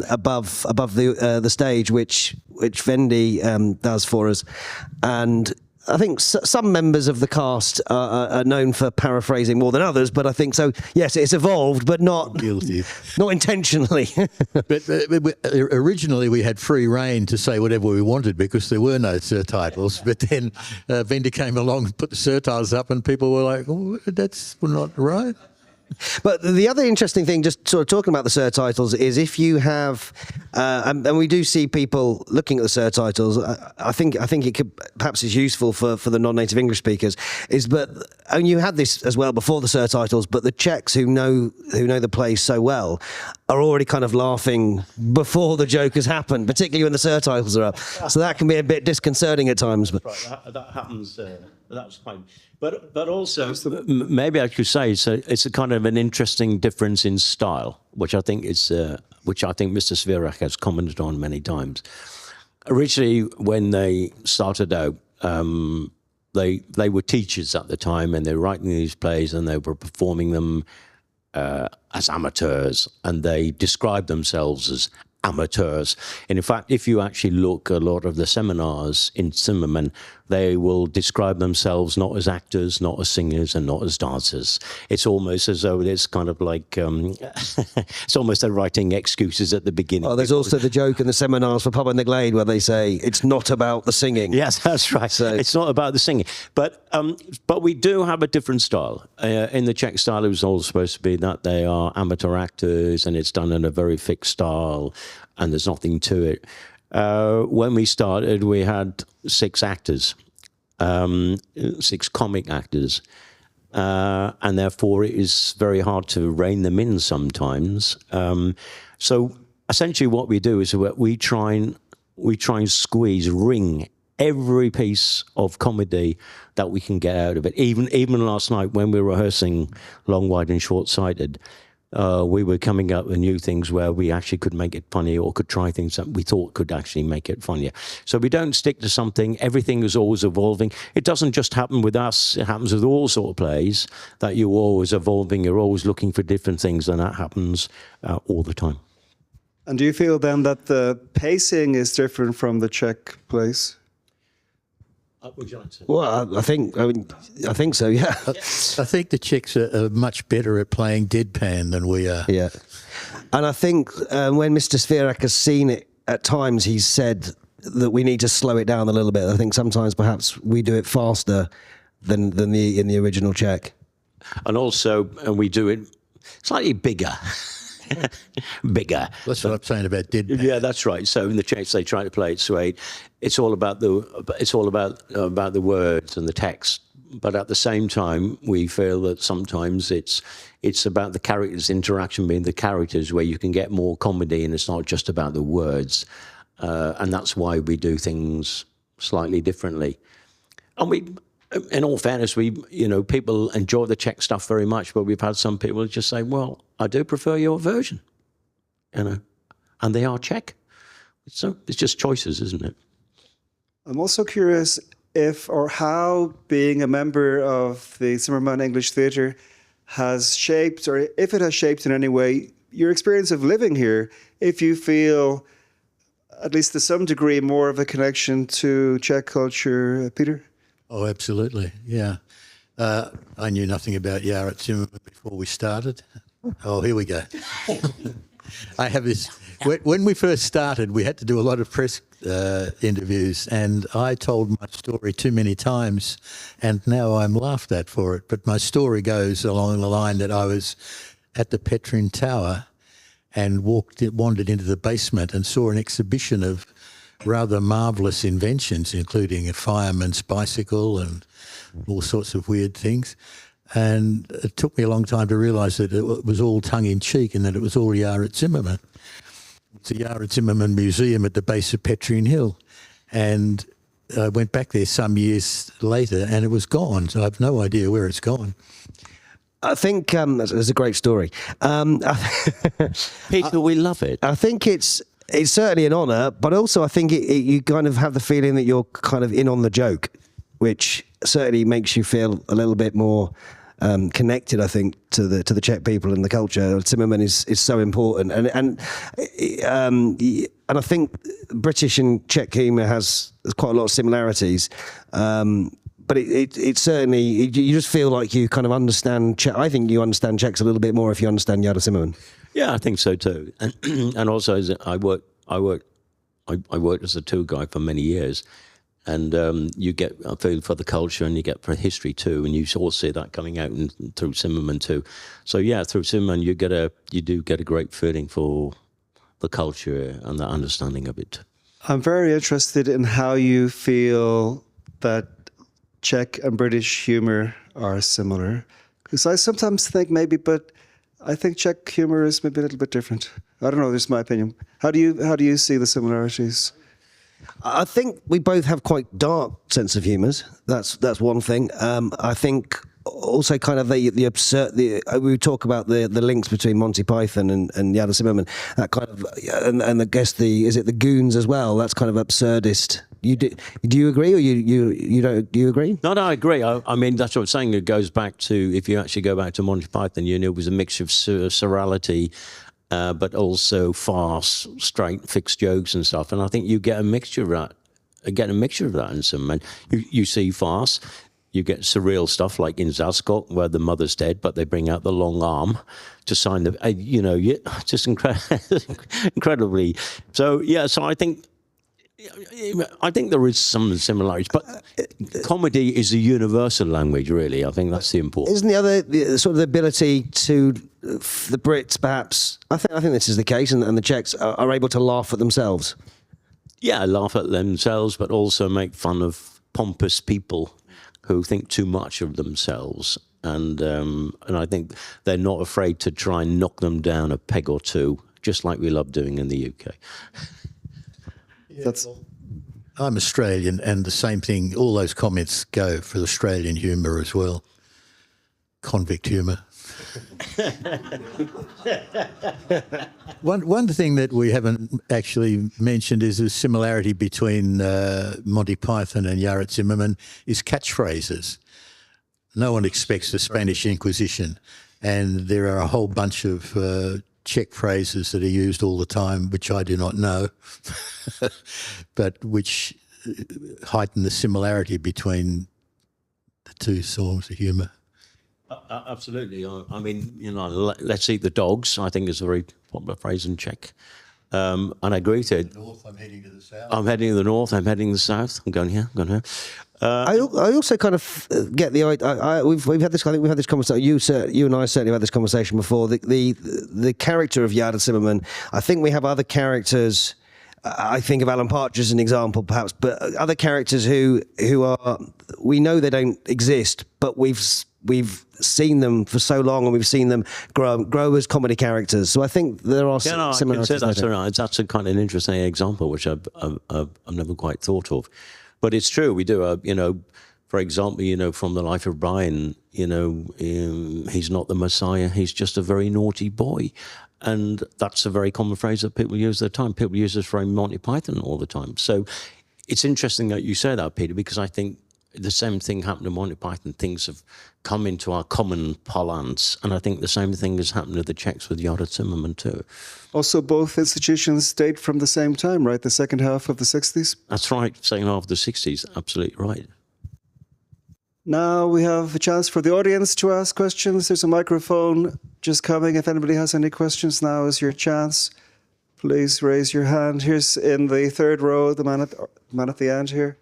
above the stage, which Vendy does for us, and I think some members of the cast are known for paraphrasing more than others, but I think so. Yes, it's evolved, but not Guilty. not intentionally. But originally we had free rein to say whatever we wanted because there were no surtitles. But then Vendor came along and put the surtitles up, and people were like, "Oh, that's not right." But the other interesting thing, just sort of talking about the surtitles, is if you have, and we do see people looking at the surtitles. I think it could perhaps is useful for the non-native English speakers. And you had this as well before the surtitles, but the Czechs who know the play so well are already kind of laughing before the joke has happened, particularly when the surtitles are up. So that can be a bit disconcerting at times. But Right, that happens. That's fine. But also, maybe I could say it's a kind of an interesting difference in style, which I think Mr. Svirak has commented on many times. Originally, when they started out, they were teachers at the time, and they were writing these plays, and they were performing them as amateurs, and they described themselves as amateurs. And in fact, if you actually look at a lot of the seminars in Cimrman, they will describe themselves not as actors, not as singers, and not as dancers. It's almost as though it's kind of like, it's almost they're writing excuses at the beginning. there's also the joke in the seminars for Pub and the Glade where they say it's not about the singing. Yes, that's right. So, it's not about the singing. But we do have a different style. In the Czech style, it was all supposed to be that they are amateur actors, and it's done in a very fixed style, and there's nothing to it. When we started, we had 6 actors, 6 comic actors, and therefore it is very hard to rein them in sometimes. So essentially, what we do is we try and wring every piece of comedy that we can get out of it. Even last night when we were rehearsing Long, Wide, and Short-Sighted, we were coming up with new things where we actually could make it funny, or could try things that we thought could actually make it funnier. So we don't stick to something. Everything is always evolving. It doesn't just happen with us. It happens with all sort of plays, that you're always evolving. You're always looking for different things, and that happens all the time. And do you feel then that the pacing is different from the Czech plays? Would you like to? Well, I think so. Yeah. I think the Czechs are much better at playing deadpan than we are. Yeah. And I think when Mr. Svirak has seen it at times, he's said that we need to slow it down a little bit. I think sometimes perhaps we do it faster than in the original Czech. And also, we do it slightly bigger. Bigger. That's what I'm saying about deadpan. Yeah, that's right. So in the Czechs, they try to play it straight. It's all about the words and the text. But at the same time, we feel that sometimes it's about the characters' interaction between the characters, where you can get more comedy, and it's not just about the words. And that's why we do things slightly differently. And in all fairness, people enjoy the Czech stuff very much, but we've had some people just say, "Well, I do prefer your version," and they are Czech. So it's just choices, isn't it? I'm also curious if or how being a member of the Cimrman English Theatre has shaped, or if it has shaped in any way, your experience of living here, if you feel, at least to some degree, more of a connection to Czech culture. Peter? Oh, absolutely, yeah. I knew nothing about Járy Cimrmana before we started. Oh, here we go. I have this. When we first started, we had to do a lot of press interviews, and I told my story too many times, and now I'm laughed at for it. But my story goes along the line that I was at the Petrin Tower and wandered into the basement and saw an exhibition of rather marvellous inventions, including a fireman's bicycle and all sorts of weird things. And it took me a long time to realise that it was all tongue-in-cheek and that it was all Járy Cimrmana. It's the Járy Cimrmana Museum at the base of Petrin Hill. And I went back there some years later and it was gone. So I have no idea where it's gone. I think it's a great story. Peter, we love it. I think it's certainly an honour, but also I think you kind of have the feeling that you're kind of in on the joke, which certainly makes you feel a little bit more connected, I think, to the Czech people and the culture. Cimrman is so important, and I think British and Czech humour has quite a lot of similarities. But it certainly, you just feel like you kind of understand Czech. I think you understand Czechs a little bit more if you understand Járy Cimrmana. Yeah, I think so too. And also, I worked as a tour guide for many years, and you get a feel for the culture and you get for history too, and you sort of see that coming out through Cimrman too. So yeah, through Cimrman you do get a great feeling for the culture and the understanding of it. I'm very interested in how you feel that Czech and British humour are similar, because I sometimes think maybe, but I think Czech humour is maybe a little bit different. I don't know. This is my opinion. How do you see the similarities? I think we both have quite dark sense of humours. That's one thing. I think also kind of the absurd. We talk about the links between Monty Python and Járy Cimrmana. That kind of and I guess is it the goons as well? That's kind of absurdist. Do you agree, or you don't? Do you agree? No, I agree. I mean, that's what I'm saying. It goes back to, if you actually go back to Monty Python, it was a mixture of surreality, but also farce, straight, fixed jokes and stuff. And I think you get a mixture of that. In some men. You see farce. You get surreal stuff like in Zaskok, where the mother's dead, but they bring out the long arm to sign the, just incredibly. So, yeah, so I think there is some similarities, but comedy is a universal language, really. I think that's the important. Isn't the sort of the ability to the Brits, perhaps? I think this is the case, and the Czechs are able to laugh at themselves. Yeah, laugh at themselves, but also make fun of pompous people who think too much of themselves, and I think they're not afraid to try and knock them down a peg or two, just like we love doing in the UK. I'm Australian, and the same thing, all those comments go for Australian humour as well. Convict humour. One thing that we haven't actually mentioned is the similarity between Monty Python and Járy Cimrmana is catchphrases. No one expects the Spanish Inquisition, and there are a whole bunch of Czech phrases that are used all the time, which I do not know, but which heighten the similarity between the two forms of humour. Absolutely. I mean, let's eat the dogs, I think is a very popular phrase in Czech. And I agree with it. North, I'm heading to the south. I'm heading to the north, I'm heading to the south. I'm going here, I'm going here. I also kind of get the idea. We've had this. I think we've had this conversation. You and I certainly had this conversation before. The character of Járy Cimrmana. I think we have other characters. I think of Alan Partridge as an example, perhaps, but other characters who are, we know they don't exist, but we've seen them for so long, and we've seen them grow as comedy characters. So I think there are similarities. That's a kind of an interesting example, which I've never quite thought of. But it's true, we do. For example, from the life of Brian, he's not the Messiah, he's just a very naughty boy. And that's a very common phrase that people use at the time. People use this from Monty Python all the time. So it's interesting that you say that, Peter, because I think the same thing happened to Monty Python. Things have come into our common parlance. And I think the same thing has happened to the Czechs with Járy Cimrmana too. Also, both institutions date from the same time, right? The second half of the 60s? That's right, second half of the 60s, absolutely right. Now we have a chance for the audience to ask questions. There's a microphone just coming. If anybody has any questions, now is your chance. Please raise your hand. Here's in the third row, the man at the end here.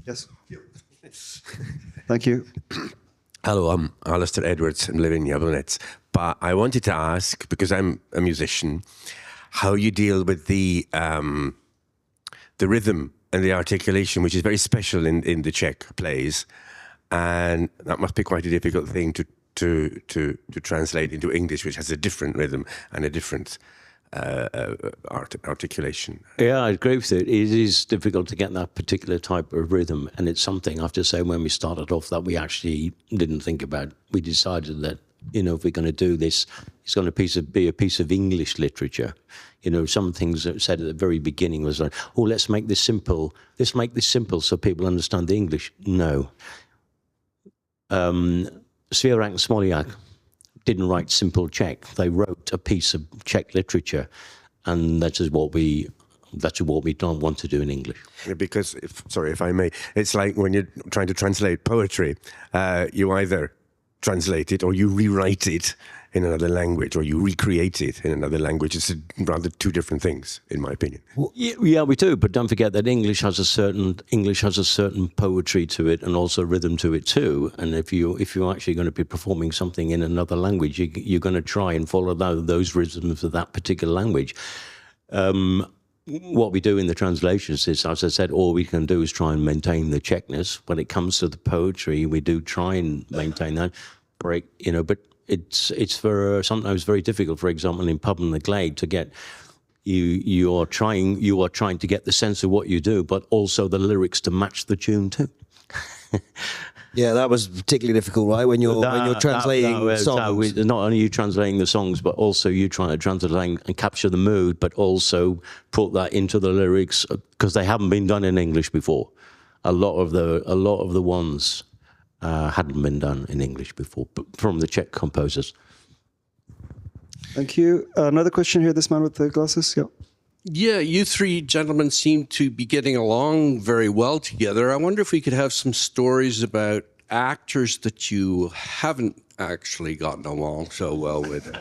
Yes. Thank you. Hello, I'm Alistair Edwards. I'm living in Jablonec. But I wanted to ask, because I'm a musician, how you deal with the rhythm and the articulation, which is very special in the Czech plays, and that must be quite a difficult thing to translate into English, which has a different rhythm and a different articulation. Yeah, I agree with it. It is difficult to get that particular type of rhythm, and it's something I have to say when we started off that we actually didn't think about. We decided that, you know, if we're going to do this, it's going to be a piece of English literature. You know, some things that said at the very beginning was like, oh, let's make this simple. Let's make this simple so people understand the English. No. Stewart and Peter didn't write simple Czech. They wrote a piece of Czech literature, and that is what we don't want to do in English. Yeah, because, if I may, it's like when you're trying to translate poetry, you either translate it or you rewrite it in another language, or you recreate it in another language. It's rather two different things, in my opinion. Yeah, we do. But don't forget that English has a certain poetry to it, and also rhythm to it too. And if you're actually going to be performing something in another language, you're going to try and follow those rhythms of that particular language. What we do in the translations is, as I said, all we can do is try and maintain the Czechness. When it comes to the poetry, we do try and maintain that. But it's sometimes very difficult. For example, in Pub and the Glade, to get you are trying to get the sense of what you do, but also the lyrics to match the tune too. Yeah, that was particularly difficult, right? When you're translating songs. Not only you translating the songs, but also you trying to translate and capture the mood, but also put that into the lyrics, because they haven't been done in English before. A lot of the ones hadn't been done in English before, but from the Czech composers. Thank you. Another question here. This man with the glasses. Yeah. Yeah, you three gentlemen seem to be getting along very well together. I wonder if we could have some stories about actors that you haven't actually gotten along so well with.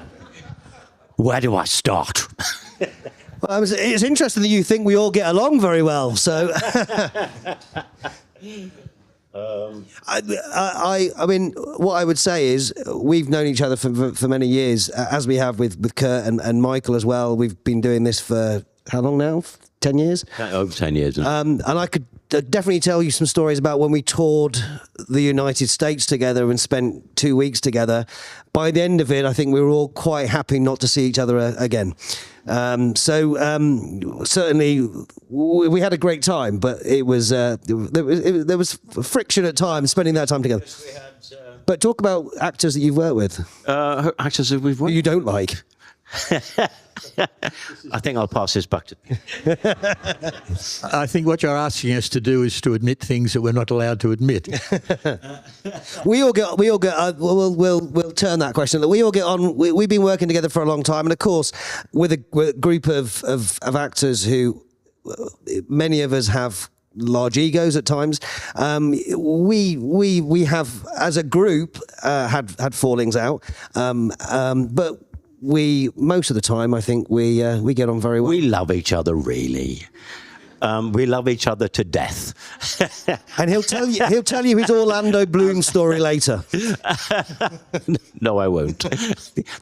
Where do I start? Well, it's interesting that you think we all get along very well. So, I mean, what I would say is we've known each other for many years, as we have with Kurt and Michael as well. We've been doing this for how long now? 10 years? Over 10 years. And I could definitely tell you some stories about when we toured the United States together and spent 2 weeks together. By the end of it, I think we were all quite happy not to see each other again. Certainly we had a great time, but it was there was friction at times spending that time together. But talk about actors that you've worked with. Actors that we've worked with. You don't like. I think I'll pass this back to you. I think what you're asking us to do is to admit things that we're not allowed to admit. We'll turn that question. We all get on. We've been working together for a long time, and of course, with a group of actors who many of us have large egos at times. We have, as a group, had fallings out, but most of the time, I think we get on very well. We love each other, really. We love each other to death. And he'll tell you his Orlando Bloom story later. No, I won't.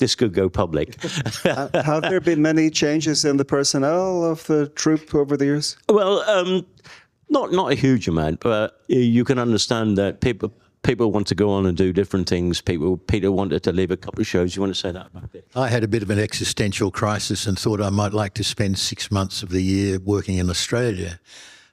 This could go public. Have there been many changes in the personnel of the troupe over the years? Well, not a huge amount, but you can understand that people want to go on and do different things. Peter wanted to leave a couple of shows. You want to say that about it? I had a bit of an existential crisis and thought I might like to spend 6 months of the year working in Australia.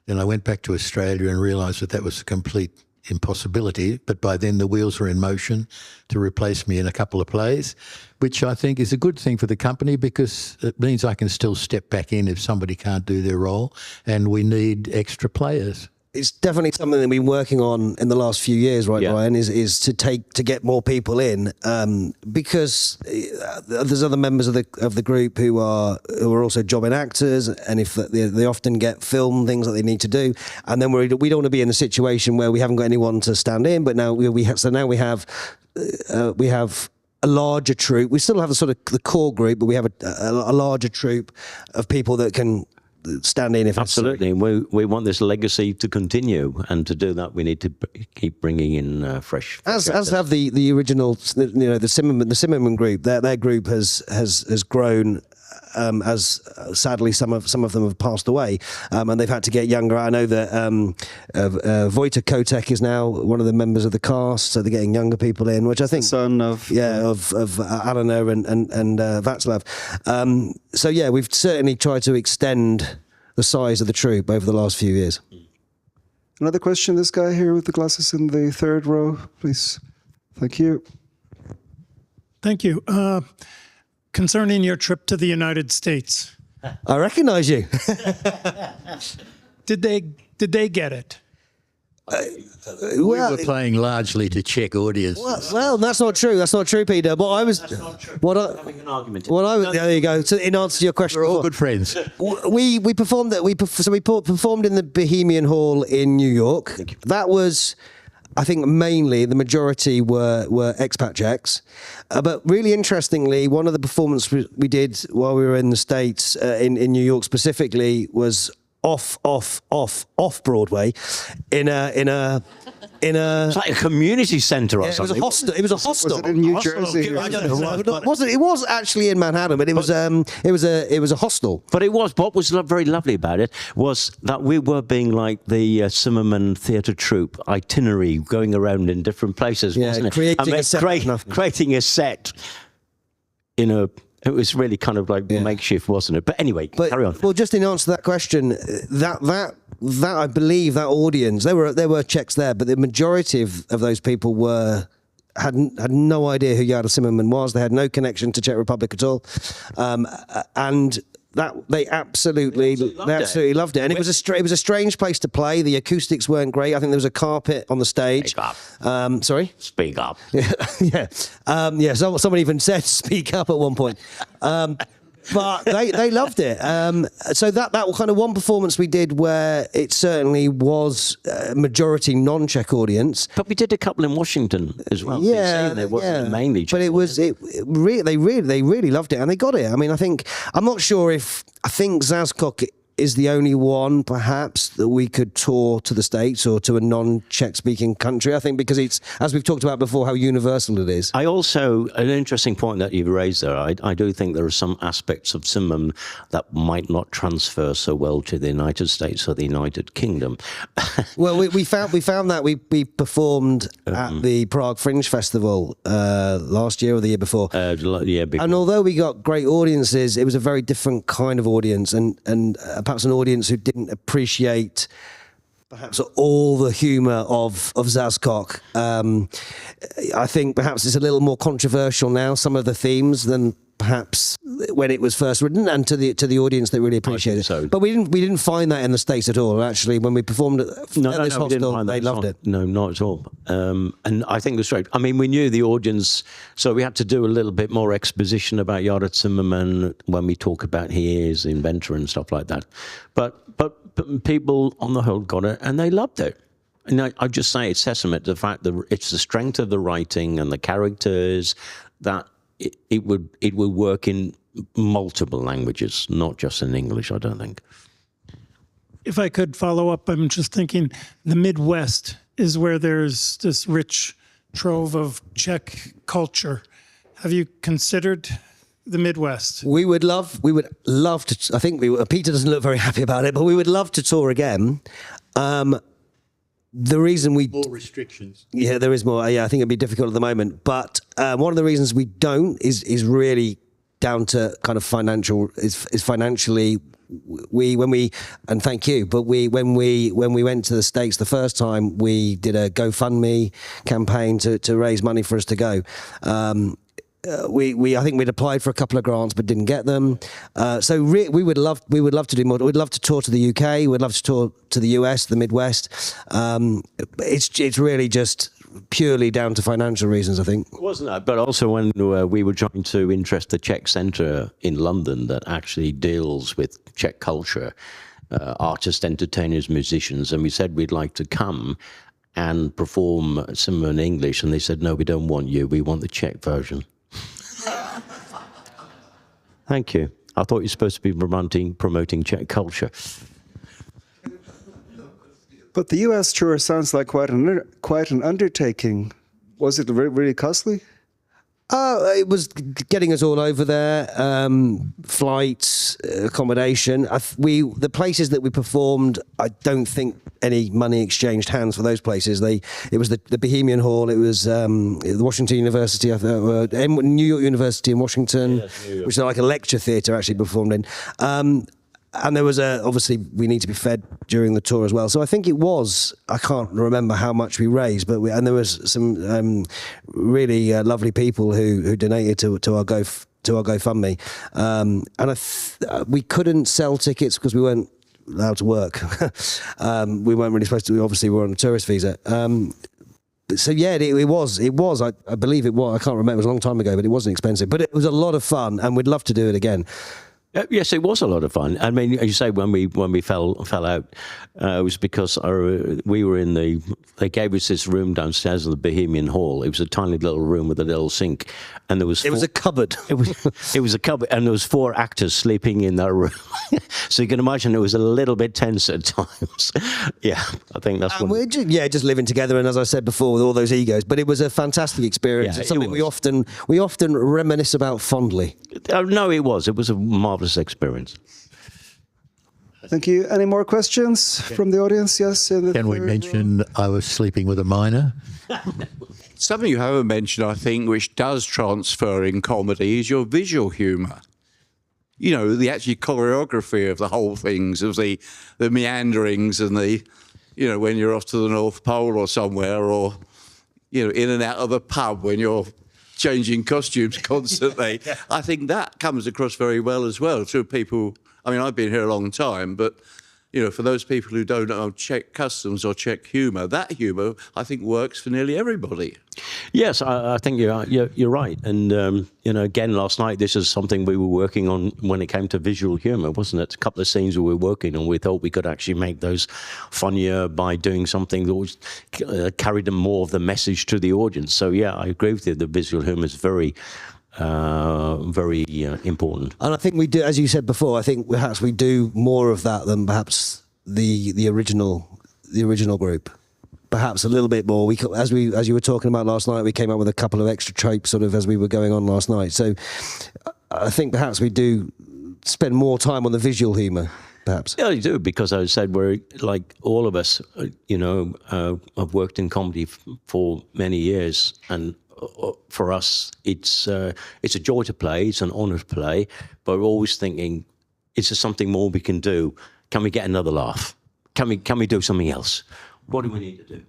Then I went back to Australia and realised that was a complete impossibility. But by then the wheels were in motion to replace me in a couple of plays, which I think is a good thing for the company because it means I can still step back in if somebody can't do their role, and we need extra players. It's definitely something that we've been working on in the last few years, right, yeah. Brian, is to get more people in, because there's other members of the group who are also jobbing actors, and if they often get film things that they need to do, and then we don't want to be in a situation where we haven't got anyone to stand in. But now we have a larger troupe. We still have the core group, but we have a larger troupe of people that can stand in if absolutely. We want this legacy to continue, and to do that, we need to keep bringing in fresh. As have the original, the Cimrman group. Their group has grown as sadly some of them have passed away, and they've had to get younger. I know that Wojtek Kotek is now one of the members of the cast, so they're getting younger people in, which I think Son of of Alana and Václav. So yeah, we've certainly tried to extend the size of the troupe over the last few years. Another question, this guy here with the glasses in the third row, please. Thank you. Thank you. Concerning your trip to the United States, I recognise you. did they get it? We were playing largely to Czech audiences. Well, that's not true. That's not true, Peter. What I was, Having an argument. there you go. So in answer to your question, We're all good friends. we performed that we performed in the Bohemian Hall in New York. That was, I think, mainly the majority were expat Czechs, but really interestingly, one of the performances we did while we were in the States in New York specifically was off Broadway in a It's like a community centre or it was something. a hostel. It was a hostel. Was it in New Jersey? I don't know. It wasn't. It was actually in Manhattan, but it was a hostel. But what was very lovely about it was that we were being like the Cimrman Theatre troupe itinerary, going around in different places, Yeah, wasn't it? creating a set. Creating a set in a. It was really kind of like makeshift, wasn't it? But anyway, carry on. Well, just in answer to that question, that I believe that audience, there were Czechs there, but the majority of those people had no idea who Járy Cimrman was. They had no connection to Czech Republic at all, and that they absolutely loved it. And it was a strange place to play. The acoustics weren't great. I think there was a carpet on the stage. Speak up. Sorry? Speak up. Yeah. Someone even said "speak up" at one point. But they loved it. So that kind of one performance we did where it certainly was majority non-Czech audience. But we did a couple in Washington as well. Yeah, There wasn't mainly Czech. But they really loved it, and they got it. I mean, I'm not sure if I think Záskok is the only one, perhaps, that we could tour to the States or to a non-Czech-speaking country. I think because it's, as we've talked about before, how universal it is. I also, an interesting point that you've raised there, I do think there are some aspects of Cimrman that might not transfer so well to the United States or the United Kingdom. Well, we found that we performed at the Prague Fringe Festival last year or the year before. Before. And although we got great audiences, it was a very different kind of audience, and perhaps an audience who didn't appreciate perhaps all the humour of Záskok. I think perhaps it's a little more controversial now, some of the themes, than perhaps when it was first written, and to the audience that really appreciated it. So. But we didn't find that in the States at all. Actually, when we performed at this hostel, they loved it. No, not at all. And I think it's right. I mean, we knew the audience, so we had to do a little bit more exposition about Járy Cimrman when we talk about he is inventor and stuff like that. But people on the whole got it, and they loved it. And I just say it's testament to the fact that it's the strength of the writing and the characters that it would work in multiple languages, not just in English, I don't think. If I could follow up, I'm just thinking the Midwest is where there's this rich trove of Czech culture. Have you considered the Midwest? We would love to. I think Peter doesn't look very happy about it, but we would love to tour again. The reason More restrictions. Yeah, there is more. Yeah, I think it'd be difficult at the moment. But one of the reasons we don't is really down to kind of financial. Is financially, and thank you. But when we went to the States the first time, we did a GoFundMe campaign to raise money for us to go. I think we'd applied for a couple of grants but didn't get them. So we would love to do more. We'd love to tour to the UK. We'd love to tour to the US, the Midwest. It's really just purely down to financial reasons, I think. Wasn't that? But also when we were trying to interest the Czech Centre in London that actually deals with Czech culture, artists, entertainers, musicians, and we said we'd like to come and perform Cimrman English, and they said, no, we don't want you. We want the Czech version. Thank you. I thought you were supposed to be promoting Czech culture. But the US tour sounds like quite an undertaking. Was it really costly? It was getting us all over there, flights, accommodation. The places that we performed, I don't think any money exchanged hands for those places. It was the Bohemian Hall, it was the Washington University, New York University in Washington, which is like a lecture theatre actually performed in. And there was obviously we need to be fed during the tour as well. So I think it was, I can't remember how much we raised, but and there was some really lovely people who donated to our GoFundMe. And we couldn't sell tickets because we weren't allowed to work. We weren't really supposed to. Obviously, we were on a tourist visa. So yeah, it was. I believe it was. I can't remember. It was a long time ago, but it wasn't expensive. But it was a lot of fun, and we'd love to do it again. Yes, it was a lot of fun. I mean, as you say, when we fell out, it was because we were in they gave us this room downstairs in the Bohemian Hall. It was a tiny little room with a little sink, and there was It was a cupboard. It was a cupboard, and there was 4 actors sleeping in that room. So you can imagine it was a little bit tense at times. Yeah, I think that's what. We're just living together, and as I said before, with all those egos. But it was a fantastic experience. Yeah, it's something we often reminisce about fondly. No, it was a marvelous experience. Thank you. Any more questions from the audience? Yes. Can we mention I was sleeping with a minor? Something you haven't mentioned, I think, which does transfer in comedy is your visual humour. You know, the actual choreography of the whole things, of the meanderings and when you're off to the North Pole or somewhere, or, in and out of a pub when you're changing costumes constantly. I think that comes across very well as well to people. I mean, I've been here a long time, but, for those people who don't know Czech customs or Czech humour, that humour, I think, works for nearly everybody. Yes, I think you're right. And, again, last night, this is something we were working on when it came to visual humour, wasn't it? A couple of scenes we were working on, we thought we could actually make those funnier by doing something that was, carried more of the message to the audience. So, yeah, I agree with you. The visual humour is very important. And I think we do, as you said before, I think perhaps we do more of that than perhaps the original group. Perhaps a little bit more. As you were talking about last night, we came up with a couple of extra tropes sort of as we were going on last night. So I think perhaps we do spend more time on the visual humour. Perhaps. Yeah, you do, because I said we're like all of us, I've worked in comedy for many years, and for us, it's a joy to play. It's an honour to play, but we're always thinking, is there something more we can do? Can we get another laugh? Can we do something else? What do we need to do?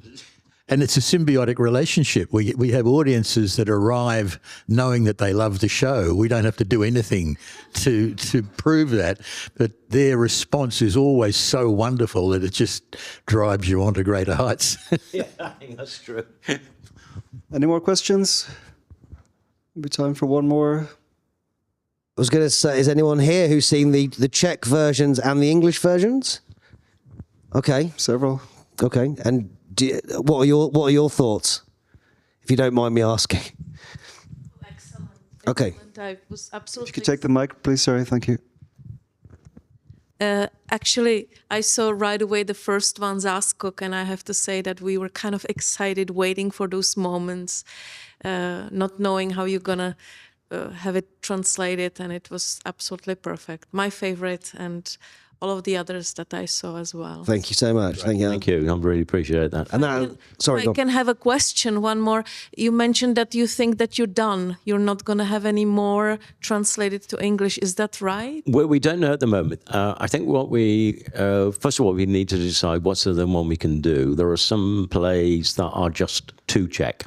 And it's a symbiotic relationship. We have audiences that arrive knowing that they love the show. We don't have to do anything to prove that, but their response is always so wonderful that it just drives you on to greater heights. Yeah, I think that's true. Any more questions? Maybe time for one more. I was going to say, is anyone here who's seen the Czech versions and the English versions? Okay. Several. Okay. And what are your thoughts, if you don't mind me asking? Excellent. Okay. I was absolutely. If you could take the mic, please. Sorry. Thank you. Actually, I saw right away the first one, Záskok, and I have to say that we were kind of excited, waiting for those moments, not knowing how you're gonna have it translated, and it was absolutely perfect. My favorite, and all of the others that I saw as well. Thank you so much. Thank you. Thank you. I really appreciate that. And now, sorry, I can have a question, one more. You mentioned that you think that you're done. You're not going to have any more translated to English. Is that right? Well, we don't know at the moment. I think what first of all, we need to decide what's the one we can do. There are some plays that are just too Czech,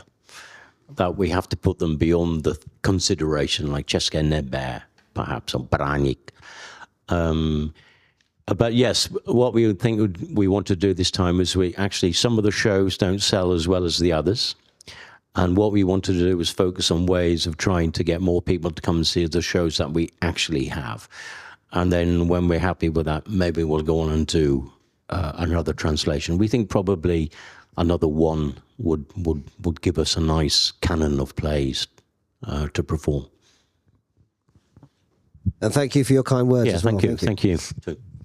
that we have to put them beyond the consideration, like České nebe, perhaps, or Bráník. But yes, what we think we want to do this time is some of the shows don't sell as well as the others. And what we want to do is focus on ways of trying to get more people to come and see the shows that we actually have. And then when we're happy with that, maybe we'll go on and do another translation. We think probably another one would give us a nice canon of plays to perform. And thank you for your kind words as well. Thank you.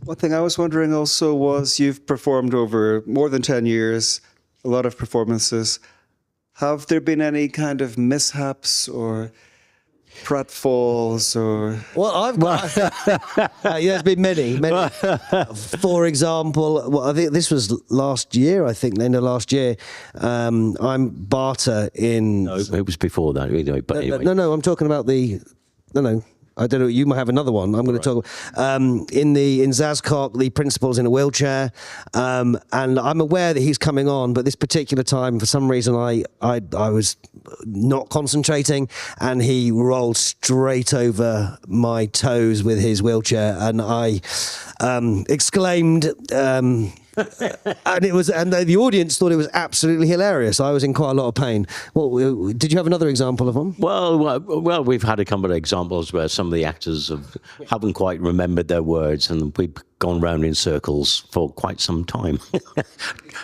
One thing I was wondering also was, you've performed over more than 10 years, a lot of performances. Have there been any kind of mishaps or pratfalls or? Well, I've got. Yeah, there's been many. For example, well, I think this was last year. I think the end of last year. I'm barter in. No, it was before that. Anyway, but anyway. No. I'm talking about the. No. I don't know. You might have another one. I'm going to talk in Zascock. The principal's in a wheelchair, and I'm aware that he's coming on. But this particular time, for some reason, I was not concentrating, and he rolled straight over my toes with his wheelchair, and I exclaimed. And the audience thought it was absolutely hilarious. I was in quite a lot of pain. Well, did you have another example of one? Well, we've had a couple of examples where some of the actors haven't quite remembered their words, and we've gone round in circles for quite some time,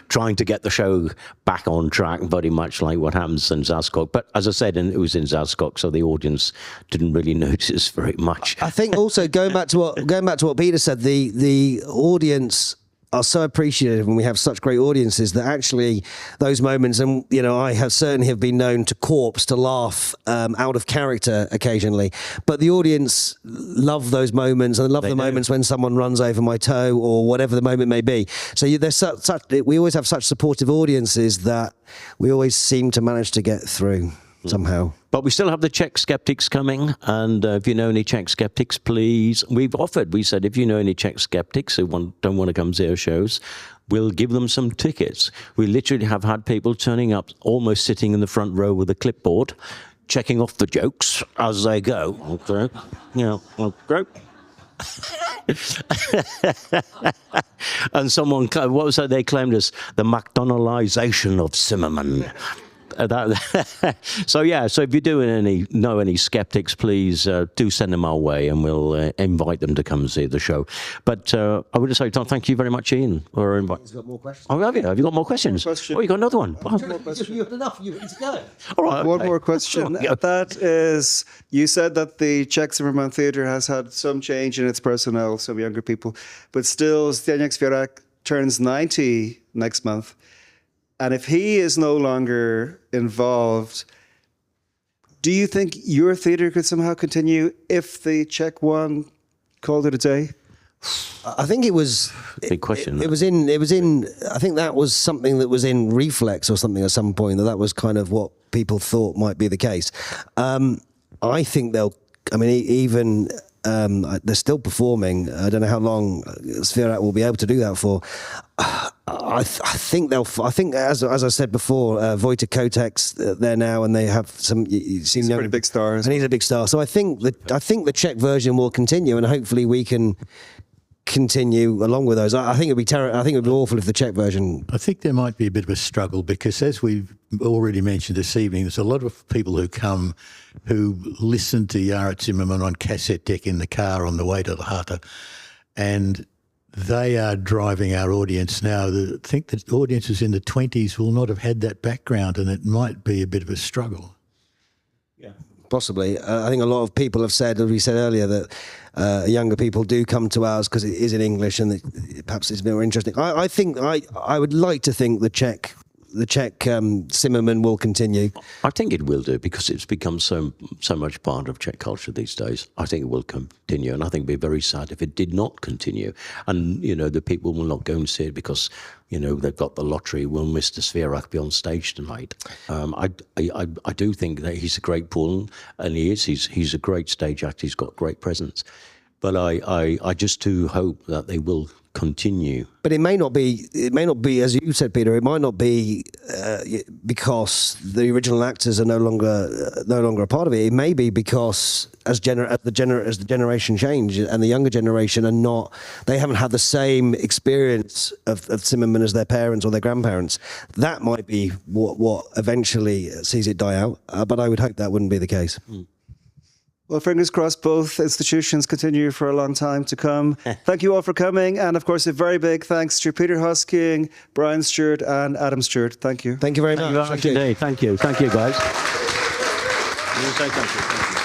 trying to get the show back on track, very much like what happens in Zascock. But as I said, it was in Zascock, so the audience didn't really notice very much. I think also going back to what Peter said, the audience are so appreciative when we have such great audiences that actually those moments, and I have certainly been known to laugh out of character occasionally, but the audience love those moments and love the moments when someone runs over my toe or whatever the moment may be. So we always have such supportive audiences that we always seem to manage to get through somehow. But we still have the Czech skeptics coming, and if you know any Czech skeptics, please. We said, if you know any Czech skeptics who don't want to come see our shows, we'll give them some tickets. We literally have had people turning up, almost sitting in the front row with a clipboard, checking off the jokes as they go. Okay, okay. And someone, what was that they claimed as the McDonaldization of Cimrman. So if you know any skeptics, please do send them our way, and we'll invite them to come see the show. But I would just say, Tom, thank you very much, Ian, for inviting. He's got more questions. Oh, have you? Have you got more questions? Oh, you got another one. You have enough. You need to go. All right. One more question. That is, you said that the Czech Cimrman Theatre has had some change in its personnel, some younger people, but still, Zdeněk Svěrák turns 90 next month. And if he is no longer involved, do you think your theatre could somehow continue if the Czech one called it a day? I think it was big question. It was in. I think that was something that was in Reflex or something at some point. That was kind of what people thought might be the case. I think they'll. I mean, even. They're still performing. I don't know how long Svěrák will be able to do that for. I think as I said before, Vojta Kotek's there now, and they have some. He's a pretty big star, and he's a big star. So I think the Czech version will continue, and hopefully we can continue along with those. I think it'd be terrible. I think it'd be awful if the Czech version. I think there might be a bit of a struggle because, as we've already mentioned this evening, there's a lot of people who come who listen to Járy Cimrmana on cassette deck in the car on the way to the Hata, and they are driving our audience now. I think that audiences in the 20s will not have had that background, and it might be a bit of a struggle. Yeah, possibly. I think a lot of people have said, as we said earlier, that younger people do come to ours because it is in English and perhaps it's a bit more interesting. I think I would like to think the Czech Cimrman will continue. I think it will do because it's become so much part of Czech culture these days. I think it will continue, and I think it'd be very sad if it did not continue. And the people will not go and see it because they've got the lottery. Will Mr. Svěrák be on stage tonight? I do think that he's a great Poland, and he is. He's a great stage actor. He's got great presence. But I just do hope that they will continue. But it may not be, as you said, Peter, it might not be because the original actors are no longer a part of it. It may be because as the generation change and the younger generation they haven't had the same experience of Cimrman as their parents or their grandparents. That might be what eventually sees it die out. But I would hope that wouldn't be the case. Mm. Well, fingers crossed both institutions continue for a long time to come. Thank you all for coming. And of course, a very big thanks to Peter Hosking, Brian Stewart and Adam Stewart. Thank you. Thank you very much. Thank you. Thank you, guys. Thank you.